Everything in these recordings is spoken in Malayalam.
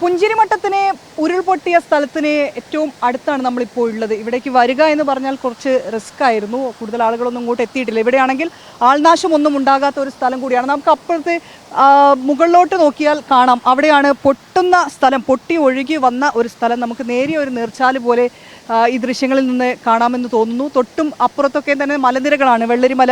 പുഞ്ചിരിമട്ടത്തിന് ഉരുൾപൊട്ടിയ സ്ഥലത്തിന് ഏറ്റവും അടുത്താണ് നമ്മളിപ്പോൾ ഉള്ളത്. ഇവിടേക്ക് വരിക എന്ന് പറഞ്ഞാൽ കുറച്ച് റിസ്ക് ആയിരുന്നു. കൂടുതൽ ആളുകളൊന്നും ഇങ്ങോട്ട് എത്തിയിട്ടില്ല. ഇവിടെയാണെങ്കിൽ ആൾനാശമൊന്നും ഉണ്ടാകാത്ത ഒരു സ്ഥലം കൂടിയാണ്. നമുക്ക് അപ്പുറത്ത് മുകളിലോട്ട് നോക്കിയാൽ കാണാം, അവിടെയാണ് പൊട്ടുന്ന സ്ഥലം, പൊട്ടി ഒഴുകി വന്ന ഒരു സ്ഥലം. നമുക്ക് നേരിയ ഒരു നീർച്ചാല് പോലെ ഈ ദൃശ്യങ്ങളിൽ നിന്ന് കാണാമെന്ന് തോന്നുന്നു. തൊട്ടും അപ്പുറത്തൊക്കെ തന്നെ മലനിരകളാണ്. വെള്ളരിമല,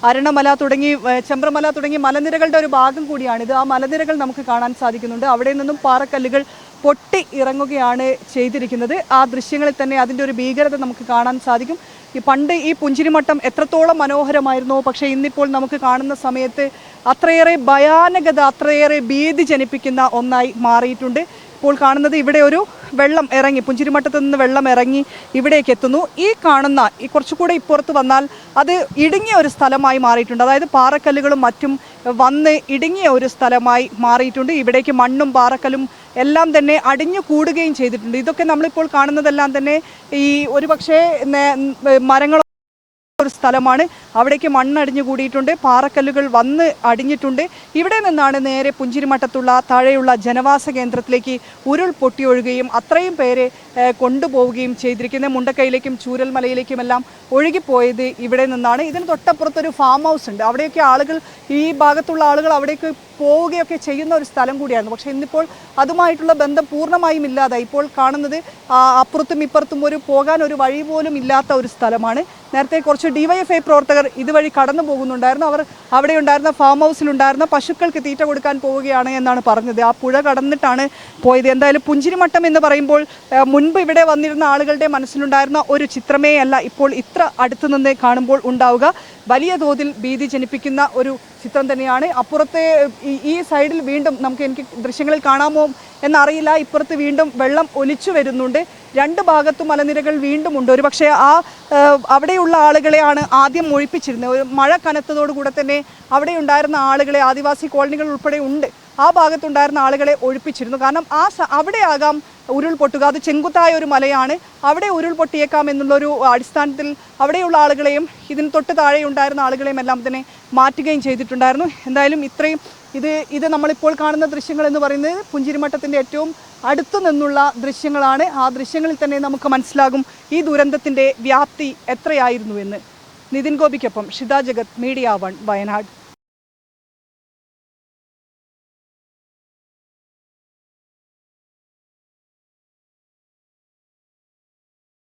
അരണമല തുടങ്ങി ചെമ്പ്രമല തുടങ്ങി മലനിരകളുടെ ഒരു ഭാഗം കൂടിയാണിത്. ആ മലനിരകൾ നമുക്ക് കാണാൻ സാധിക്കുന്നുണ്ട്. അവിടെ നിന്നും പാറക്കല്ലുകൾ പൊട്ടി ഇറങ്ങുകയാണ് ചെയ്തിരിക്കുന്നത്. ആ ദൃശ്യങ്ങളിൽ തന്നെ അതിൻ്റെ ഒരു ഭീകരത നമുക്ക് കാണാൻ സാധിക്കും. പണ്ട് ഈ പുഞ്ചിരിമട്ടം എത്രത്തോളം മനോഹരമായിരുന്നോ, പക്ഷേ ഇന്നിപ്പോൾ നമുക്ക് കാണുന്ന സമയത്ത് അത്രയേറെ ഭയാനകത, അത്രയേറെ ഭീതി ജനിപ്പിക്കുന്ന ഒന്നായി മാറിയിട്ടുണ്ട്. ഇപ്പോൾ കാണുന്നത് ഇവിടെ ഒരു വെള്ളം ഇറങ്ങി, പുഞ്ചിരിമട്ടത്ത് നിന്ന് വെള്ളം ഇറങ്ങി ഇവിടേക്ക് എത്തുന്നു. ഈ കാണുന്ന ഈ കുറച്ചുകൂടെ ഇപ്പുറത്ത് വന്നാൽ അത് ഇടുങ്ങിയ ഒരു സ്ഥലമായി മാറിയിട്ടുണ്ട്. അതായത് പാറക്കല്ലുകളും മറ്റും വന്ന് ഇടുങ്ങിയ ഒരു സ്ഥലമായി മാറിയിട്ടുണ്ട്. ഇവിടേക്ക് മണ്ണും പാറക്കല്ലും എല്ലാം തന്നെ അടിഞ്ഞു കൂടുകയും ചെയ്തിട്ടുണ്ട്. ഇതൊക്കെ നമ്മളിപ്പോൾ കാണുന്നതെല്ലാം തന്നെ ഈ ഒരു പക്ഷേ മരങ്ങളോ ഒരു സ്ഥലമാണ്. അവിടേക്ക് മണ്ണടിഞ്ഞു കൂടിയിട്ടുണ്ട്, പാറക്കല്ലുകൾ വന്ന് അടിഞ്ഞിട്ടുണ്ട്. ഇവിടെ നിന്നാണ് നേരെ പുഞ്ചിരിമട്ടത്തുള്ള താഴെയുള്ള ജനവാസ കേന്ദ്രത്തിലേക്ക് ഉരുൾ പൊട്ടിയൊഴുകുകയും അത്രയും പേരെ കൊണ്ടുപോവുകയും ചെയ്തിരിക്കുന്നത്. മുണ്ടക്കൈയിലേക്കും ചൂരൽമലയിലേക്കുമെല്ലാം ഒഴുകിപ്പോയത് ഇവിടെ നിന്നാണ്. ഇതിന് തൊട്ടപ്പുറത്തൊരു ഫാം ഹൗസ് ഉണ്ട്. അവിടെയൊക്കെ ആളുകൾ, ഈ ഭാഗത്തുള്ള ആളുകൾ അവിടേക്ക് പോവുകയൊക്കെ ചെയ്യുന്ന ഒരു സ്ഥലം കൂടിയായിരുന്നു. പക്ഷേ ഇന്നിപ്പോൾ അതുമായിട്ടുള്ള ബന്ധം പൂർണ്ണമായും ഇല്ലാതായി. ഇപ്പോൾ കാണുന്നത് അപ്പുറത്തും ഇപ്പുറത്തും പോകാൻ ഒരു വഴി പോലും ഇല്ലാത്ത ഒരു സ്ഥലമാണ്. നേരത്തെ കുറച്ച് DYFI പ്രവർത്തകർ ഇതുവഴി കടന്നു പോകുന്നുണ്ടായിരുന്നു. അവർ അവിടെ ഉണ്ടായിരുന്ന ഫാം ഹൗസിലുണ്ടായിരുന്ന പശുക്കൾക്ക് തീറ്റ കൊടുക്കാൻ പോവുകയാണ് എന്നാണ് പറഞ്ഞത്. ആ പുഴ കടന്നിട്ടാണ് പോയത്. എന്തായാലും പുഞ്ചിരിമട്ടം എന്ന് പറയുമ്പോൾ മുൻപ് ഇവിടെ വന്നിരുന്ന ആളുകളുടെ മനസ്സിലുണ്ടായിരുന്ന ഒരു ചിത്രമേ അല്ല ഇപ്പോൾ ഇത്ര അടുത്തു നിന്ന് കാണുമ്പോൾ ഉണ്ടാവുക. വലിയ തോതിൽ ഭീതി ജനിപ്പിക്കുന്ന ഒരു ചിത്രം തന്നെയാണ്. അപ്പുറത്തെ ഈ സൈഡിൽ വീണ്ടും എനിക്ക് ദൃശ്യങ്ങളിൽ കാണാമോ എന്നറിയില്ല, ഇപ്പുറത്ത് വീണ്ടും വെള്ളം ഒലിച്ചു വരുന്നുണ്ട്. രണ്ട് ഭാഗത്തും മലനിരകൾ വീണ്ടും ഉണ്ട്. ഒരു പക്ഷേ അവിടെയുള്ള ആളുകളെയാണ് ആദ്യം ഒഴിപ്പിച്ചിരുന്നത്. ഒരു മഴ കനത്തതോടുകൂടെ തന്നെ അവിടെ ഉണ്ടായിരുന്ന ആളുകളെ, ആദിവാസി കോളനികൾ ഉൾപ്പെടെ ഉണ്ട്, ആ ഭാഗത്തുണ്ടായിരുന്ന ആളുകളെ ഒഴിപ്പിച്ചിരുന്നു. കാരണം അവിടെയാകാം ഉരുൾപൊട്ടുക. അത് ചെങ്കുത്തായ ഒരു മലയാണ്, അവിടെ ഉരുൾപൊട്ടിയേക്കാം എന്നുള്ളൊരു അടിസ്ഥാനത്തിൽ അവിടെയുള്ള ആളുകളെയും ഇതിന് തൊട്ട് താഴെ ഉണ്ടായിരുന്ന ആളുകളെയും എല്ലാം തന്നെ മാറ്റുകയും ചെയ്തിട്ടുണ്ടായിരുന്നു. എന്തായാലും ഇത് നമ്മളിപ്പോൾ കാണുന്ന ദൃശ്യങ്ങൾ എന്ന് പറയുന്നത് പുഞ്ചിരിമട്ടത്തിൻ്റെ ഏറ്റവും അടുത്തു നിന്നുള്ള ദൃശ്യങ്ങളാണ്. ആ ദൃശ്യങ്ങളിൽ തന്നെ നമുക്ക് മനസ്സിലാകും ഈ ദുരന്തത്തിൻ്റെ വ്യാപ്തി എത്രയായിരുന്നു എന്ന്. നിതിൻ ഗോപിക്കൊപ്പം ഷിത ജഗത്, മീഡിയ 1, വയനാട്.